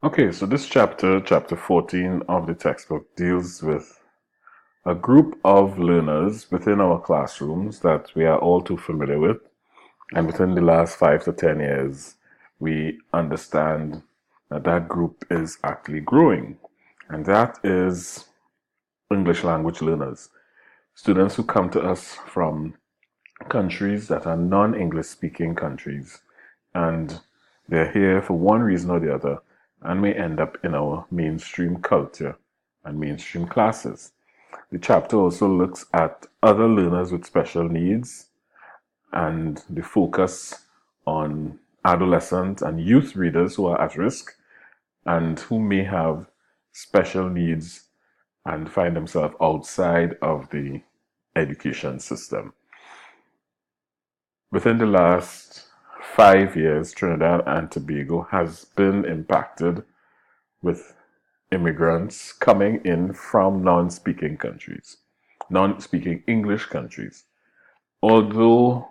Okay, so this chapter, chapter 14 of the textbook, deals with a group of learners within our classrooms that we are all too familiar with. And within the last 5 to 10 years, we understand that that group is actually growing. And that is English language learners, students who come to us from countries that are non-English speaking countries. And they're here for one reason or the other and may end up in our mainstream culture and mainstream classes. The chapter also looks at other learners with special needs and the focus on adolescent and youth readers who are at risk and who may have special needs and find themselves outside of the education system. Within the last 5 years, Trinidad and Tobago has been impacted with immigrants coming in from non-speaking countries, non-speaking English countries. Although,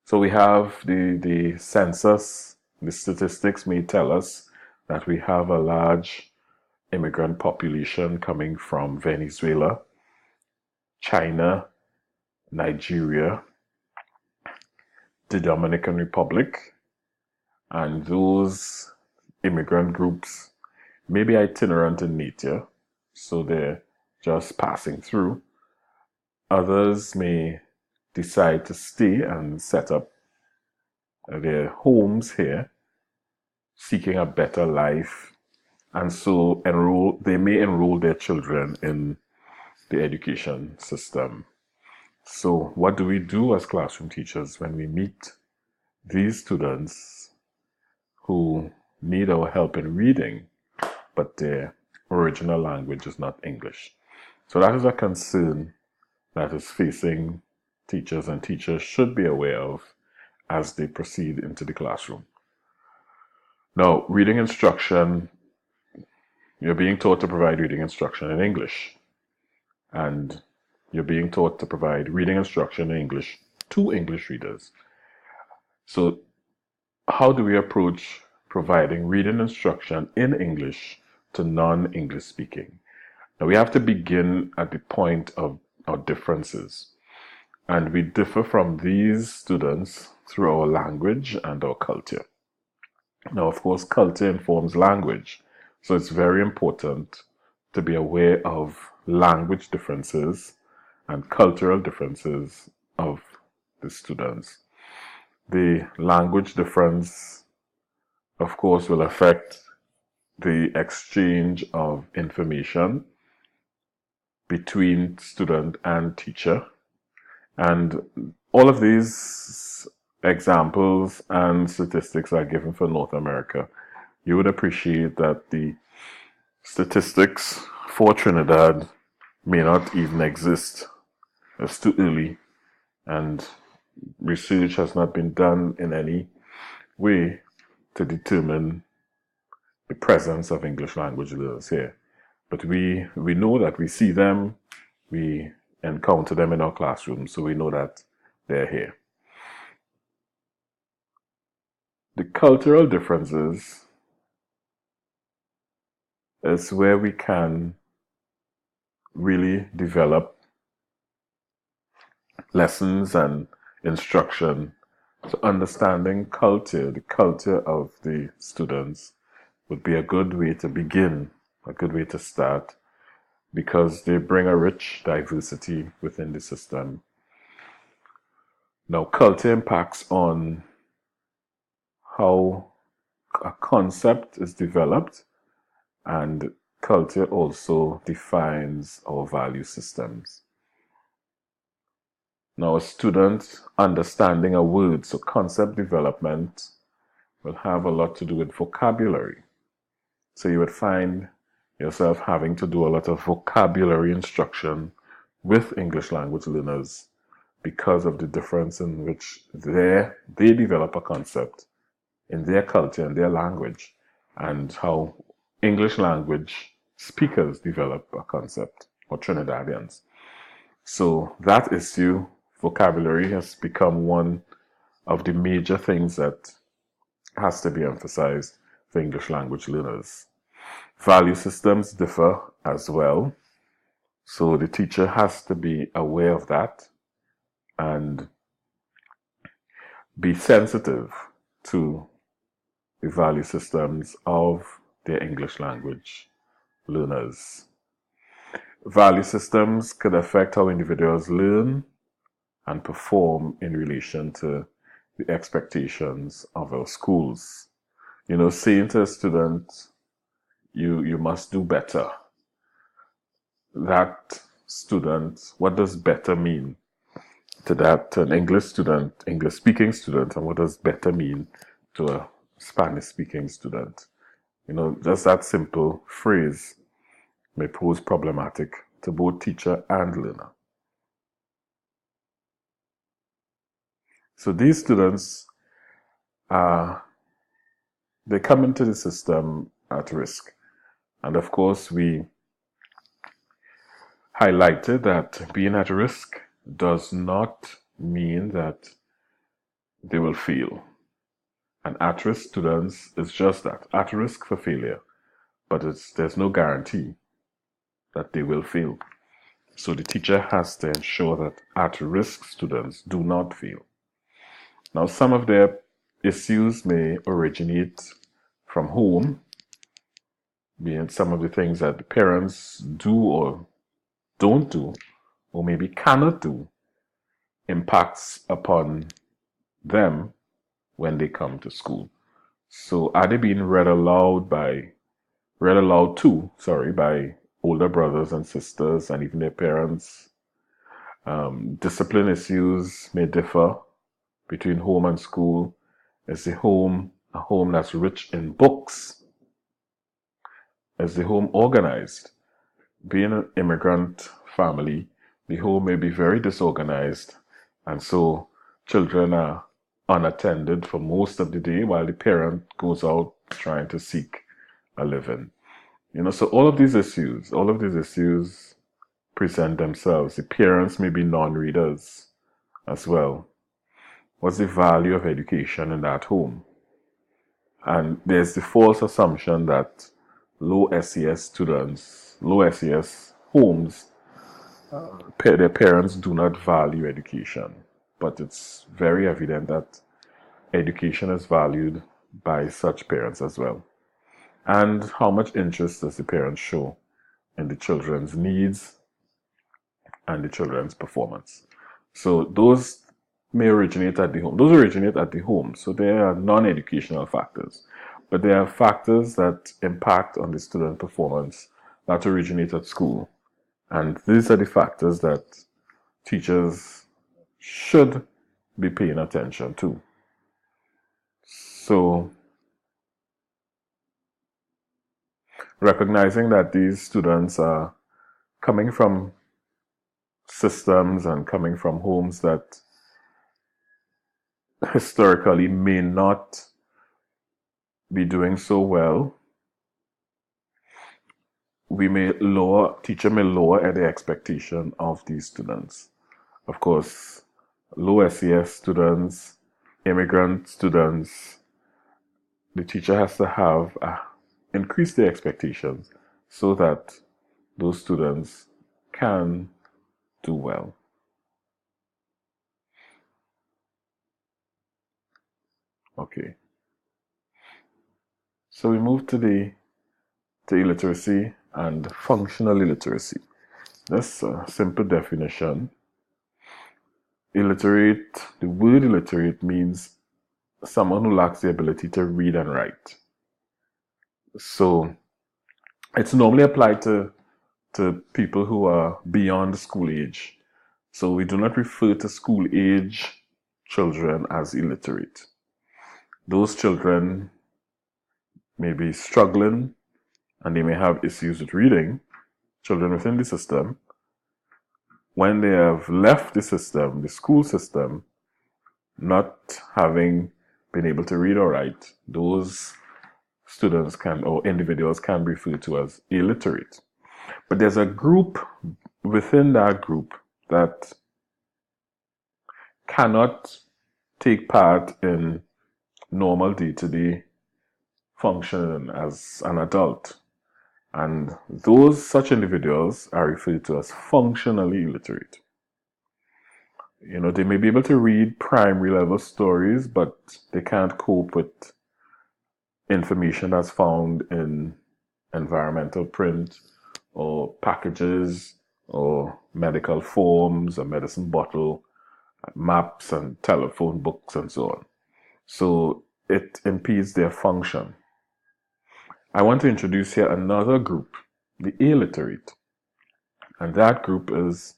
so we have the census, the statistics may tell us that we have a large immigrant population coming from Venezuela, China, Nigeria, the Dominican Republic, and those immigrant groups may be itinerant in nature, so they're just passing through. Others may decide to stay and set up their homes here, seeking a better life, and so they may enroll their children in the education system. So, what do we do as classroom teachers when we meet these students who need our help in reading, but their original language is not English? So, that is a concern that is facing teachers, and teachers should be aware of as they proceed into the classroom. Now, reading instruction, you're being taught to provide reading instruction in English, and you're being taught to provide reading instruction in English to English readers. So, how do we approach providing reading instruction in English to non-English speaking? Now, we have to begin at the point of our differences. And we differ from these students through our language and our culture. Now, of course, culture informs language. So it's very important to be aware of language differences and cultural differences of the students. The language difference, of course, will affect the exchange of information between student and teacher. And all of these examples and statistics are given for North America. You would appreciate that the statistics for Trinidad may not even exist. It's too early, and research has not been done in any way to determine the presence of English language learners here. But we know that we see them, we encounter them in our classrooms, so we know that they're here. The cultural differences is where we can really develop lessons and instruction. So understanding culture, the culture of the students, would be a good way to begin, a good way to start, because they bring a rich diversity within the system. Now, culture impacts on how a concept is developed, and culture also defines our value systems. Now, a student understanding a word, so concept development will have a lot to do with vocabulary. So you would find yourself having to do a lot of vocabulary instruction with English language learners because of the difference in which they develop a concept in their culture and their language, and how English language speakers develop a concept, or Trinidadians. So that issue, vocabulary, has become one of the major things that has to be emphasized. for English language learners. Value systems differ as well. So the teacher has to be aware of that and be sensitive to the value systems of their English language learners. Value systems could affect how individuals learn and perform in relation to the expectations of our schools. Saying to a student, you must do better. That student, what does better mean to that an English student, English speaking student, and what does better mean to a Spanish speaking student? Just that simple phrase may pose problematic to both teacher and learner. So these students they come into the system at risk. And of course, we highlighted that being at risk does not mean that they will fail. And at-risk students is just that, at risk for failure. But there's no guarantee that they will fail. So the teacher has to ensure that at-risk students do not fail. Now, some of their issues may originate from home, being some of the things that the parents do or don't do, or maybe cannot do, impacts upon them when they come to school. So are they being read aloud to by older brothers and sisters and even their parents? Discipline issues may differ between home and school. Is the home a home that's rich in books? Is the home organized? Being an immigrant family, the home may be very disorganized, and so children are unattended for most of the day while the parent goes out trying to seek a living. So all of these issues present themselves. The parents may be non-readers as well. What's the value of education in that home? And there's the false assumption that low SES homes, their parents do not value education. But it's very evident that education is valued by such parents as well. And how much interest does the parents show in the children's needs and the children's performance? So those may originate at the home. Those originate at the home. So they are non-educational factors. But there are factors that impact on the student performance that originate at school. And these are the factors that teachers should be paying attention to. So recognizing that these students are coming from systems and coming from homes that historically may not be doing so well, teacher may lower the expectation of these students. Of course, low SES students, immigrant students, the teacher has to have increase their expectations so that those students can do well. Okay. So we move to illiteracy and functional illiteracy. That's a simple definition. Illiterate, the word illiterate means someone who lacks the ability to read and write. So it's normally applied to people who are beyond school age. So we do not refer to school age children as illiterate. Those children may be struggling and they may have issues with reading, children within the system. When they have left the system, the school system, not having been able to read or write, those students or individuals can be referred to as illiterate. But there's a group within that group that cannot take part in normal day-to-day functioning as an adult. And those such individuals are referred to as functionally illiterate. They may be able to read primary level stories, but they can't cope with information that's found in environmental print or packages or medical forms, a medicine bottle, maps and telephone books and so on. So it impedes their function. I want to introduce here another group, the illiterate. And that group is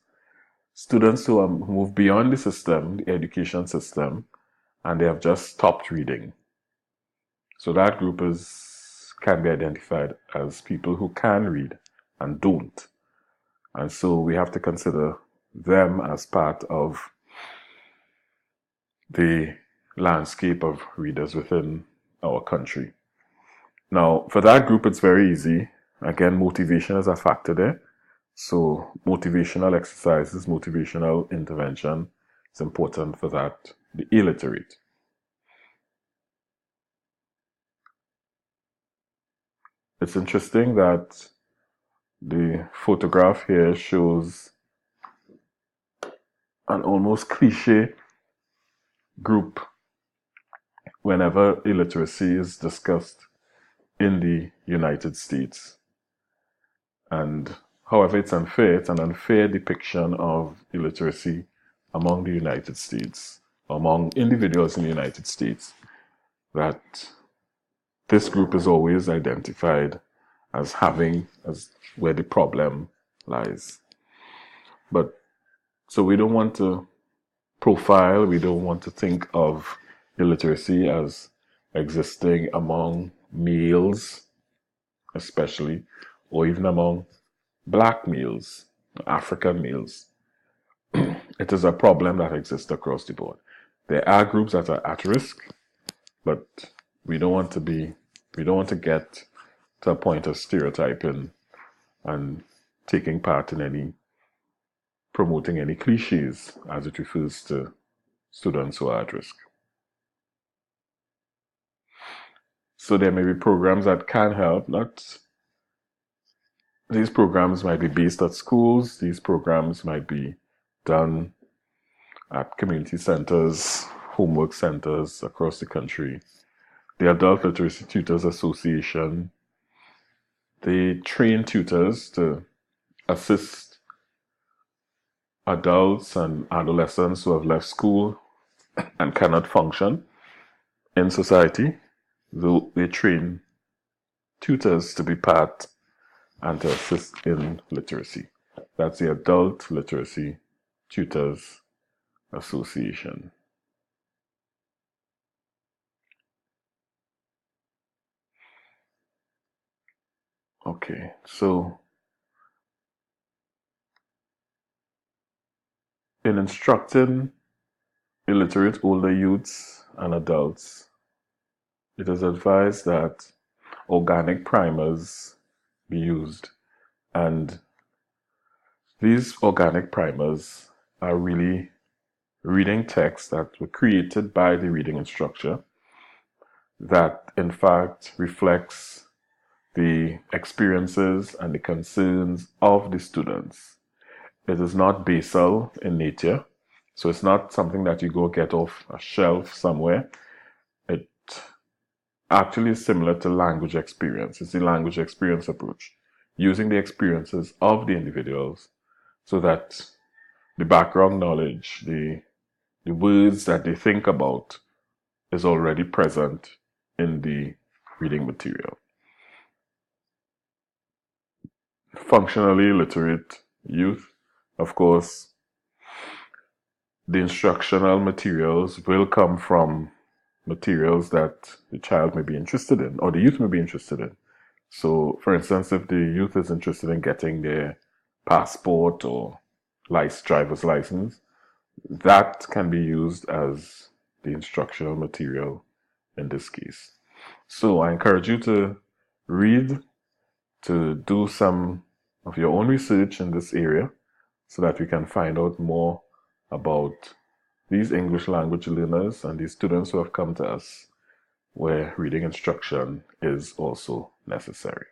students who have moved beyond the system, the education system, and they have just stopped reading. So that group can be identified as people who can read and don't. And so we have to consider them as part of the landscape of readers within our country. Now, for that group, it's very easy. Again, motivation is a factor there. So motivational exercises, motivational intervention is important for that, the illiterate. It's interesting that the photograph here shows an almost cliche group whenever illiteracy is discussed in the United States. And however, it's unfair. It's an unfair depiction of illiteracy among the United States, among individuals in the United States, that this group is always identified as where the problem lies. But so we don't want to profile, we don't want to think of illiteracy as existing among males, especially, or even among black males, African males. It is a problem that exists across the board. There are groups that are at risk, but we don't want to get to a point of stereotyping and taking part in promoting any cliches as it refers to students who are at risk. So there may be programs that can help. These programs might be based at schools. These programs might be done at community centers, homework centers across the country. The Adult Literacy Tutors Association, they train tutors to assist adults and adolescents who have left school and cannot function in society. They train tutors to be part and to assist in literacy. That's the Adult Literacy Tutors Association. Okay, so in instructing illiterate older youths and adults, it is advised that organic primers be used. And these organic primers are really reading texts that were created by the reading instructor that in fact reflects the experiences and the concerns of the students. It is not basal in nature, so it's not something that you go get off a shelf somewhere. It actually is similar to language experience. It's the language experience approach, using the experiences of the individuals so that the background knowledge, the words that they think about is already present in the reading material. Functionally literate youth, of course, the instructional materials will come from materials that the child may be interested in or the youth may be interested in. So, for instance, if the youth is interested in getting their passport or driver's license, that can be used as the instructional material in this case. So I encourage you to read, to do some of your own research in this area so that we can find out more about these English language learners and these students who have come to us where reading instruction is also necessary.